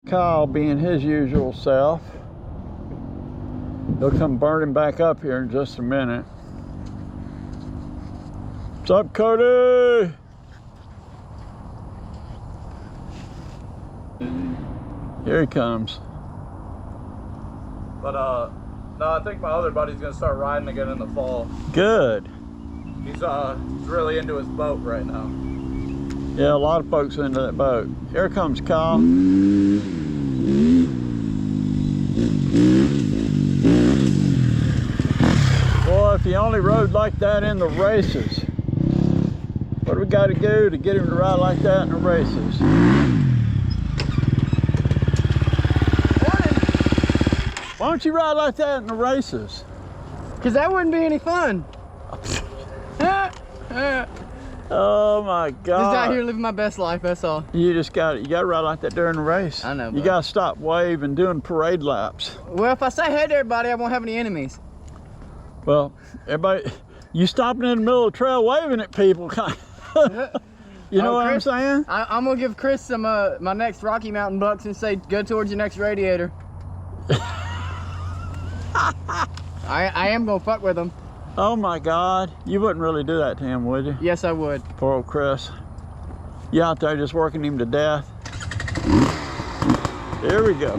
Cyle being his usual self. He'll come burning back up here in just a minute. What's up, Cody? Here he comes. But no, I think my other buddy's gonna start riding again in the fall. Good. He's really into his boat right now. Yeah, a lot of folks are into that boat. Here comes Cyle. Boy, if he only rode like that in the races. What do we got to do to get him to ride like that in the races? Why don't you ride like that in the races? Because that wouldn't be any fun. Oh my God. Just out here living my best life, that's all. You got to ride like that during the race. I know, You bud. got to stop waving, doing parade laps. Well, if I say hey to everybody, I won't have any enemies. Well, everybody, you stopping in the middle of the trail waving at people. You know what Chris, I'm saying? I'm going to give Chris some my next Rocky Mountain bucks and say, go towards your next radiator. I am going to fuck with him. Oh my God. You wouldn't really do that to him, would you? Yes, I would. Poor old Chris. You out there just working him to death. There we go.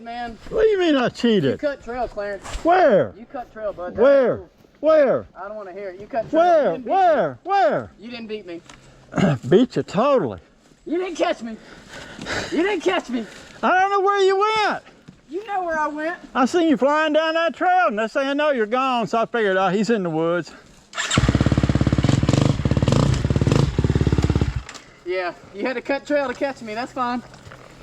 man. What do you mean I cheated? You cut trail, Clarence. Where? You cut trail, bud. Where? Where? I don't want to hear it. You cut trail. Where? You Where? you didn't beat me. Beat you totally. You didn't catch me. You didn't catch me. I don't know where you went. You know where I went. I seen you flying down that trail, and they say I know you're gone, so I figured, oh, he's in the woods. Yeah, you had to cut trail to catch me. That's fine.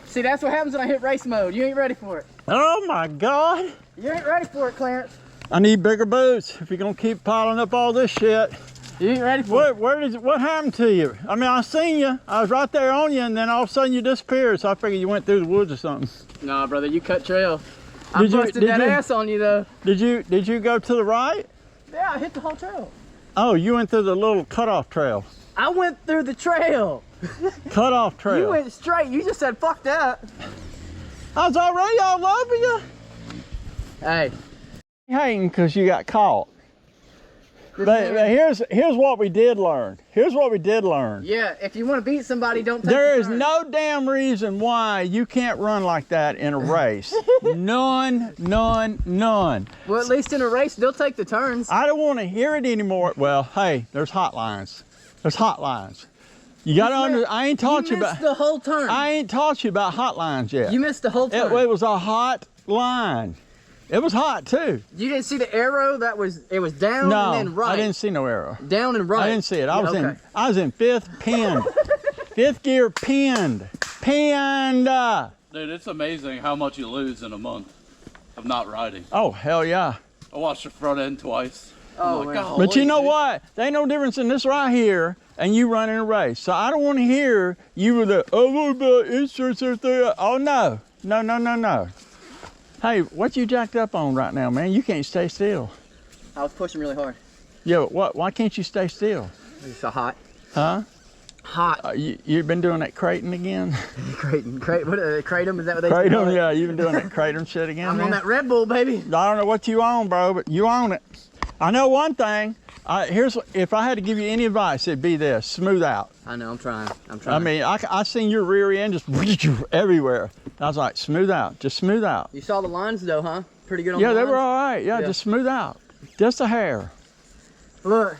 See, that's what happens when I hit race mode. You ain't ready for it. Oh my God. You ain't ready for it, Clarence. I need bigger boots if you're gonna keep piling up all this shit. You ain't ready for it. What happened to you? I mean, I seen you. I was right there on you, and then all of a sudden you disappeared. So I figured you went through the woods or something. Nah, brother, you cut trail. I busted that ass on you though. Did you go to the right? Yeah, I hit the whole trail. Oh, you went through the little cutoff trail. I went through the trail. Cutoff trail. You went straight. You just said fuck that. I was already all over you. Hey. Hating because you got caught. But here's what we did learn. Here's what we did learn. Yeah, if you want to beat somebody, don't take There the is turn. no damn reason why you can't run like that in a race. None. Well, at least in a race, they'll take the turns. I don't want to hear it anymore. Well, hey, there's hotlines. There's hotlines. You gotta I ain't taught you about the whole turn. I ain't taught you about hotlines yet. You missed the whole turn. It was a hot line. It was hot too. You didn't see the arrow it was down and then right. I didn't see no arrow. Down and right. I didn't see it. I was in fifth pinned. Fifth gear pinned. Pinned. Dude, it's amazing how much you lose in a month of not riding. Oh hell yeah. I watched the front end twice. Oh, like, wow. But you know what? There ain't no difference in this right here and you running a race. So I don't want to hear you with the, oh, what about insurance or there? Oh no. No. Hey, what you jacked up on right now, man? You can't stay still. I was pushing really hard. Yeah, what? Why can't you stay still? It's so hot. Huh? Hot. You've been doing that crating again? Kratom, is that what they Kratom, call it? yeah, you've been doing that kratom shit again, I'm man? on that Red Bull, baby. I don't know what you own, bro, but you own it. I know one thing. If I had to give you any advice, it'd be this: smooth out. I know, I'm trying. I mean, I seen your rear end just everywhere. I was like, smooth out, just smooth out. You saw the lines though, huh? Pretty good on Yeah, the they lines? were all right. Yeah, just smooth out, just a hair. Look,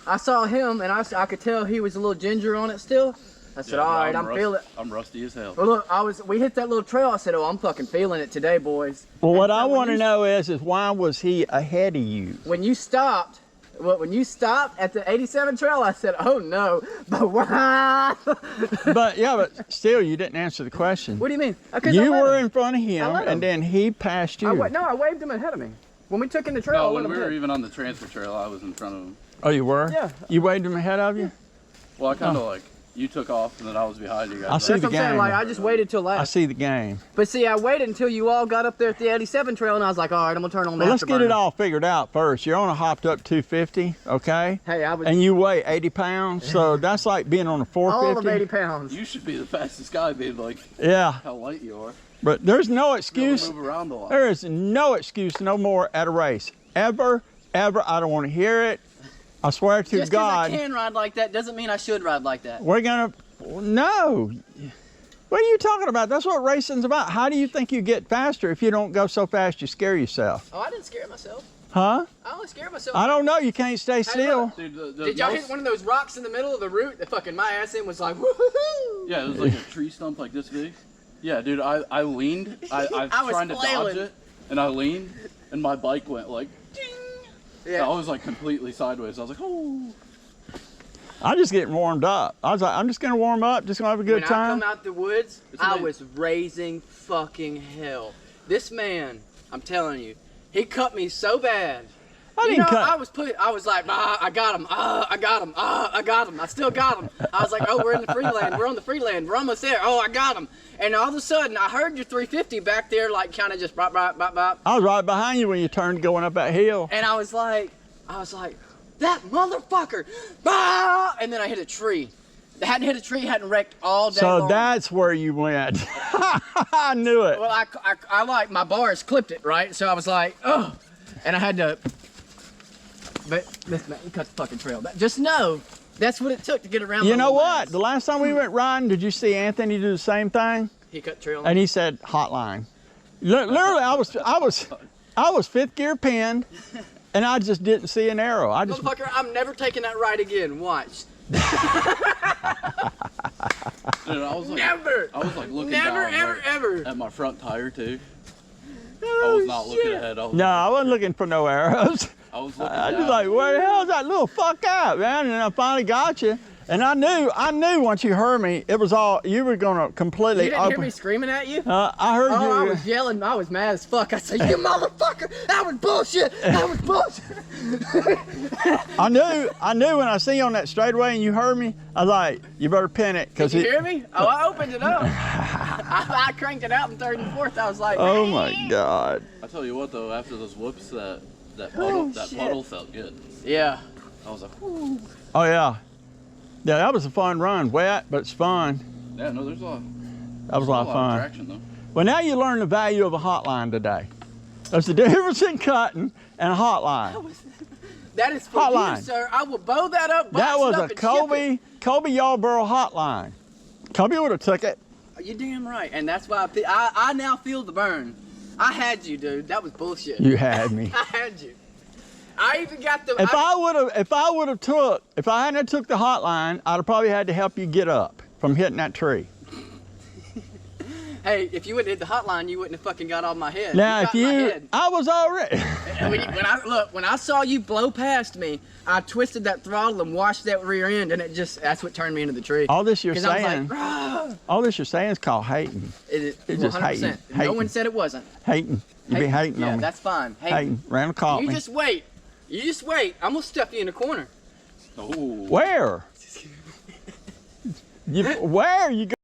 I saw him and I could tell he was a little ginger on it still. I said, all right, I'm feeling it. I'm rusty as hell. Well, look, we hit that little trail. I said, oh, I'm fucking feeling it today, boys. Well, And what so I want to when know is why was he ahead of you? When you stopped at the 87 trail, I said, oh no, but why? But still, you didn't answer the question. What do you mean? You were in front of him, let him. and then he passed you. No, I waved him ahead of me. When we took in the trail, I No, let when him we were hit. even on the transfer trail, I was in front of him. Oh, you were? Yeah. You waved him ahead of you? Well, I kind of like, you took off and then I was behind you guys. I see That's the what I'm saying. game. Like, I just waited till last. I see the game. But see, I waited until you all got up there at the 87 trail, and I was like, all right, I'm gonna turn on the Well, let's get it afterburner. all figured out first. You're on a hopped up 250, okay? Hey, I was And you weigh 80 pounds, so that's like being on a 450. all of 80 pounds. You should be the fastest guy, being like Yeah, how light you are. but there's no You excuse. move around a lot. There is no excuse no more at a race. Ever. I don't want to hear it. I swear to Just God. because I can ride like that doesn't mean I should ride like that. We're gonna, no. What are you talking about? That's what racing's about. How do you think you get faster if you don't go so fast you scare yourself? Oh, I didn't scare myself. Huh? I only scared myself. I don't know. You can't stay still. Dude, Did y'all hit one of those rocks in the middle of the route that fucking my ass in was like, woohoo? Yeah, it was like a tree stump like this big. Yeah, dude, I leaned. I was trying to flailing. dodge it, and I leaned, and my bike went like, ding. Yeah. I was like completely sideways. I was like, oh. I'm just getting warmed up. I was like, I'm just gonna warm up, just gonna have a good When time. I come out the woods, It's I amazing. was raising fucking hell. This man, I'm telling you, he cut me so bad. I didn't cut. I was like, I got him, I got him, I got him, I still got him. I was like, oh, we're in the free land, we're on the free land, we're almost there, oh, I got him. And all of a sudden, I heard your 350 back there, like, kind of just bop, bop, bop, bop. I was right behind you when you turned going up that hill. And I was like, that motherfucker, bah! And then I hit a tree. Hadn't hit a tree, hadn't wrecked all day So long. that's where you went. I knew it. Well, I like, my bars clipped it, right? So I was like, oh, and I had to, but this man, he cut the fucking trail. Just know, that's what it took to get around. You know those what? lines. The last time we went riding, did you see Anthony do the same thing? He cut trail. And he said hotline. Literally, I was fifth gear pinned, and I just didn't see an arrow. Motherfucker, I'm never taking that ride again. Watch. Dude, I was like, Never. I was like looking Never, down ever, right ever. at my front tire too. I Oh, was not looking shit. ahead. I was No, I wasn't looking for no arrows. I was looking I down. just like, where the hell is that little fuck at, man? And I finally got you. And I knew once you heard me, it was all, you were gonna completely You didn't hear open. me screaming at you? I heard Oh, you. I was yelling. I was mad as fuck. I said, "You motherfucker! That was bullshit! That was bullshit!" I knew when I see you on that straightaway and you heard me, I was like, you better pin it. Did you hear me? Oh, I opened it up. I cranked it out in third and fourth. I was like, Oh my God. I tell you what though, after those whoops, that Oh, puddle, shit. puddle felt good. Yeah. I was like, whoo. Oh yeah. Yeah, that was a fun run. Wet, but it's fun. Yeah, no, there's a lot. That was a lot of fun. Traction though. Well, now you learn the value of a hotline today. There's the difference in cutting and a hotline. That is for Hotline. you, sir. I will bow that up. Box That was it up a and ship Kobe Yarborough hotline. Kobe would have took it. it. You're damn right, and that's why I now feel the burn. I had you, dude. That was bullshit. You had me. I had you. I even got the. If I hadn't took the hotline, I'd have probably had to help you get up from hitting that tree. Hey, if you wouldn't hit the hotline, you wouldn't have fucking got off my head. Now, got if my you, head. I was already. And when I saw you blow past me, I twisted that throttle and washed that rear end, and that's what turned me into the tree. All this you're 'Cause I was saying, like, "Rah!" all this you're saying is called hating. It's just 100%. hating, No hating. one said it wasn't. Hating. You be hating yeah, on me. that's fine. Hating. Randall caught You me. just wait. You just wait. I'm gonna stuff you in a corner. Oh. Where? Where you go?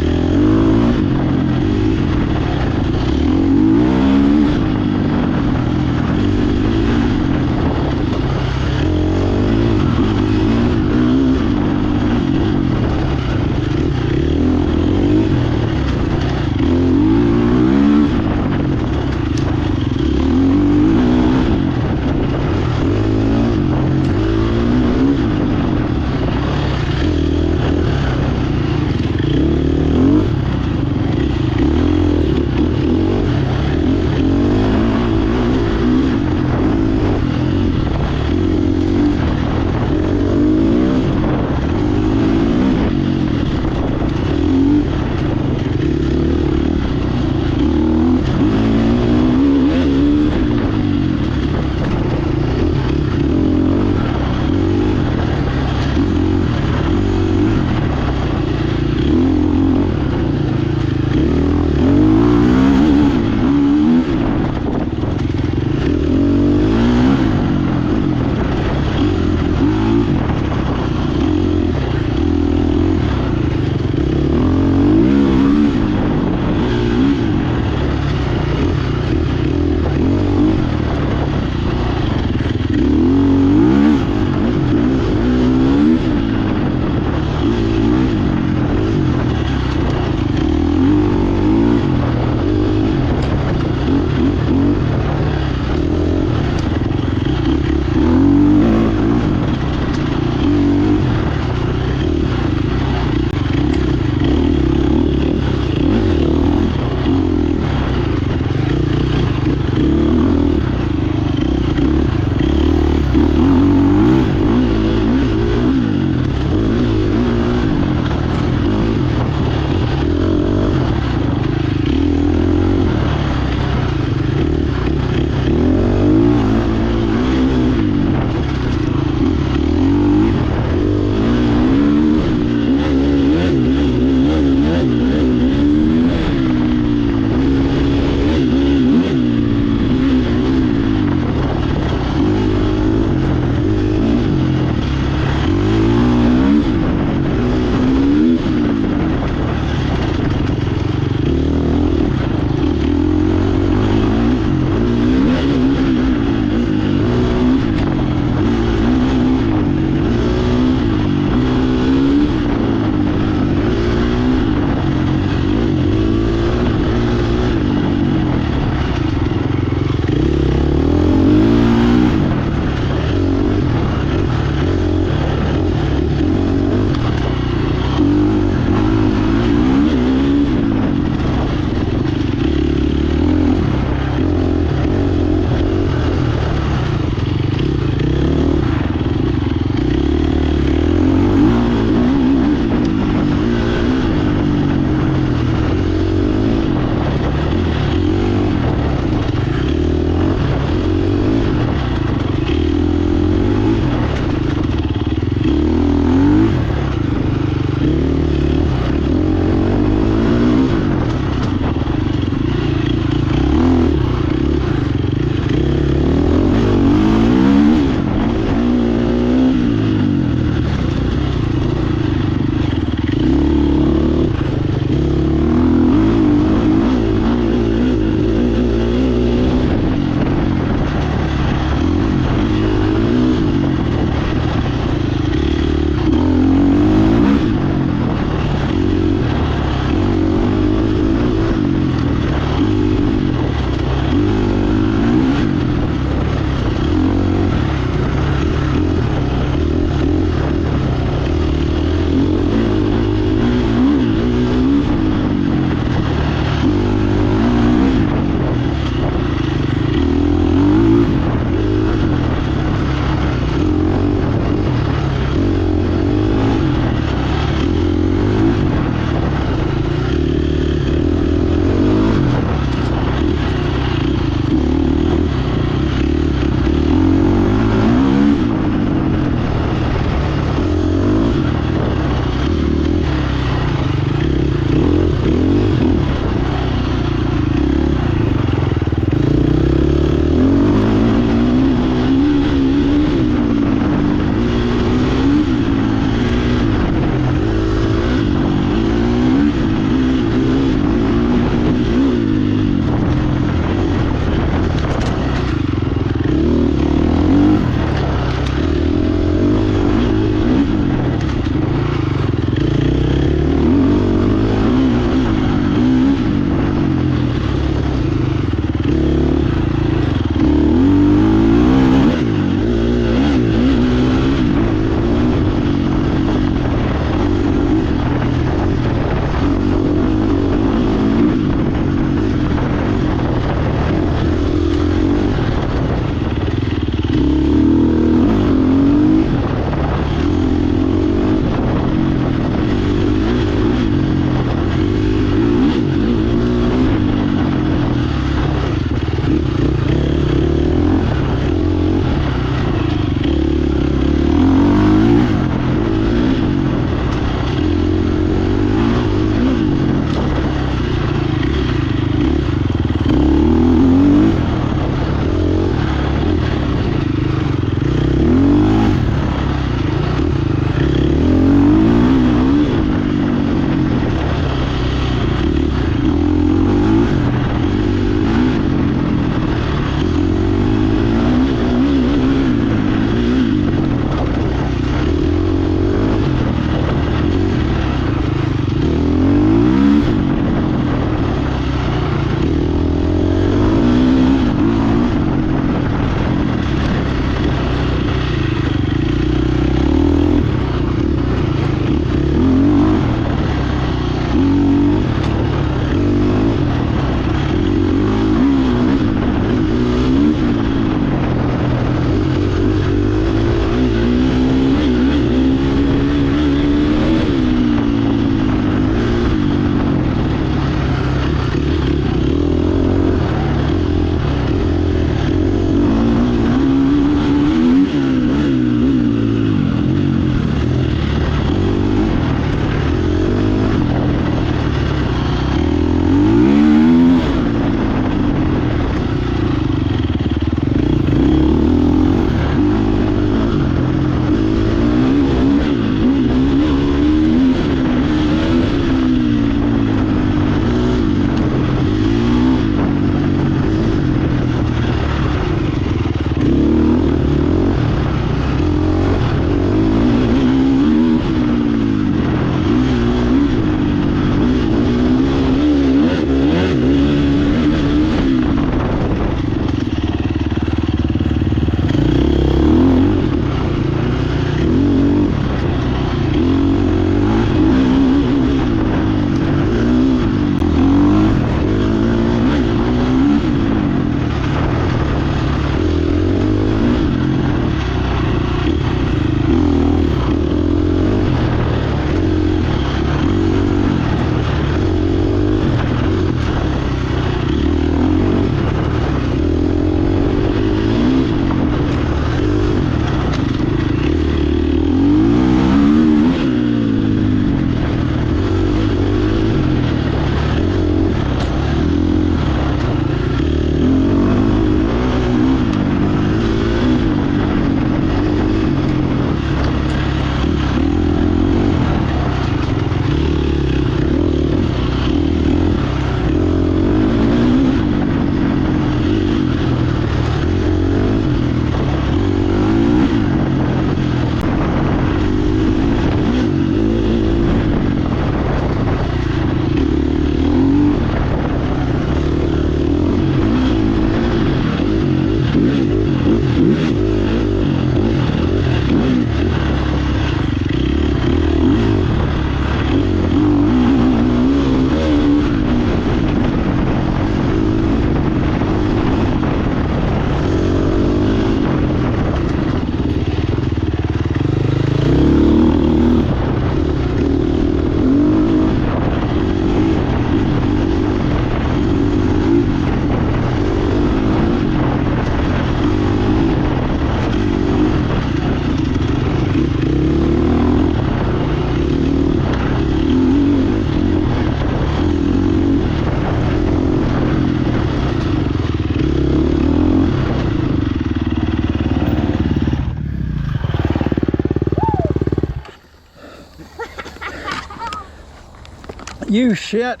You shit.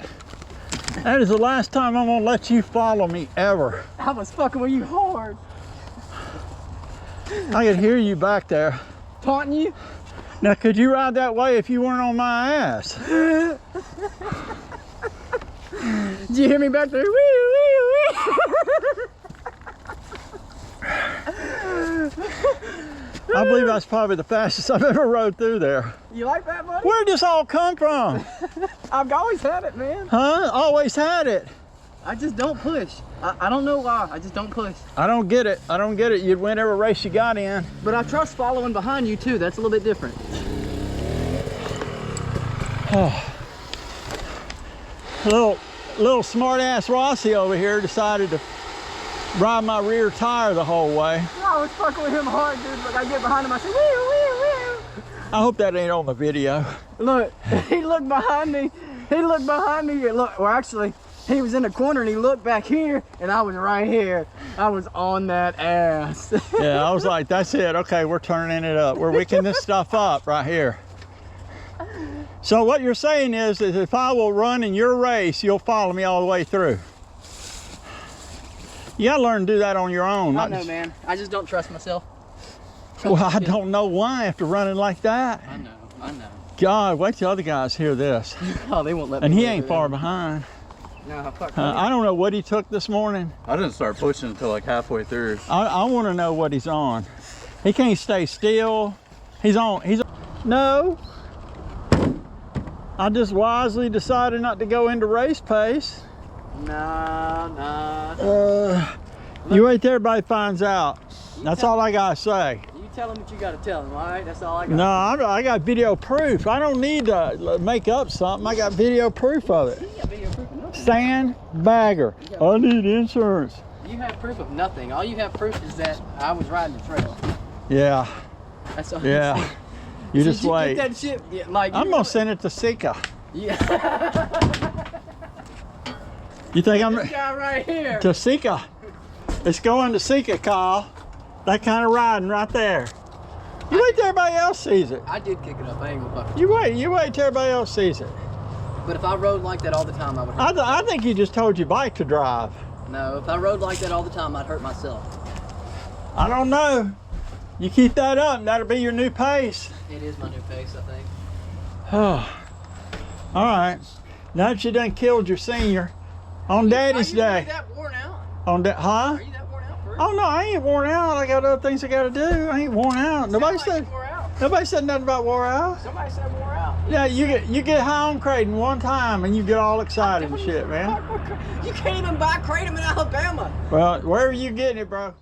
That is the last time I'm gonna let you follow me ever. I was fucking with you hard. I could hear you back there. Taunting you? Now, could you ride that way if you weren't on my ass? Did you hear me back there? Wee, wee, wee. I believe that's probably the fastest I've ever rode through there. You like that, buddy? Where'd this all come from? I've always had it, man. Huh? Always had it. I just don't push. I don't know why. I just don't push. I don't get it. I don't get it. You'd win every race you got in. But I trust following behind you too. That's a little bit different. Little smart ass Rossi over here decided to ride my rear tire the whole way. I was fucking with him hard, dude. But I get behind him, I say, wee, wee, wee. I hope that ain't on the video. Look, he looked behind me. He looked behind me. Look, well, actually, he was in the corner and he looked back here, and I was right here. I was on that ass. Yeah, I was like, that's it. Okay, we're turning it up. We're wicking this stuff up right here. So what you're saying is that if I will run in your race, you'll follow me all the way through. You gotta learn to do that on your own. I know, man. I just don't trust myself. Well, I don't know why after running like that. I know, I know. God, wait till other guys hear this. Oh, they won't let me. And he go ain't through far them. behind. No, fuck. I don't know what he took this morning. I didn't start pushing until like halfway through. I want to know what he's on. He can't stay still. He's on. No. I just wisely decided not to go into race pace. Nah. You wait till everybody finds out. That's all I gotta say. You tell them what you gotta tell them, all right? That's all I got. No, I got video proof. I don't need to make up something. I got video proof of it. You got video proof of nothing. Sandbagger. I need insurance. You have proof of nothing. All you have proof is that I was riding the trail. Yeah. That's all. Yeah. You Did just you wait. Get that shit? Yeah, like I'm gonna send it to Sika. Yeah. You think I'm This guy right here. to Sika? It's going to Sika, Kyle. That kind of riding right there. You wait till everybody else sees it. I did kick it up. I ain't gonna fuck. You wait till everybody else sees it. But if I rode like that all the time, I would hurt. I think you just told your bike to drive. No, if I rode like that all the time, I'd hurt myself. I don't know. You keep that up, and that'll be your new pace. It is my new pace, I think. Oh. All right. Now that you done killed your senior on Daddy's Are you really Day. that worn out? Huh? Are you that worn out? For real? Oh no, I ain't worn out. I got other things I gotta do. I ain't worn out. Nobody Sound like said. you wore out. Nobody said nothing about wore out. Somebody said wore out. Yeah, you get high on Creighton one time and you get all excited and shit, man. You can't even buy kratom in Alabama. Well, where are you getting it, bro?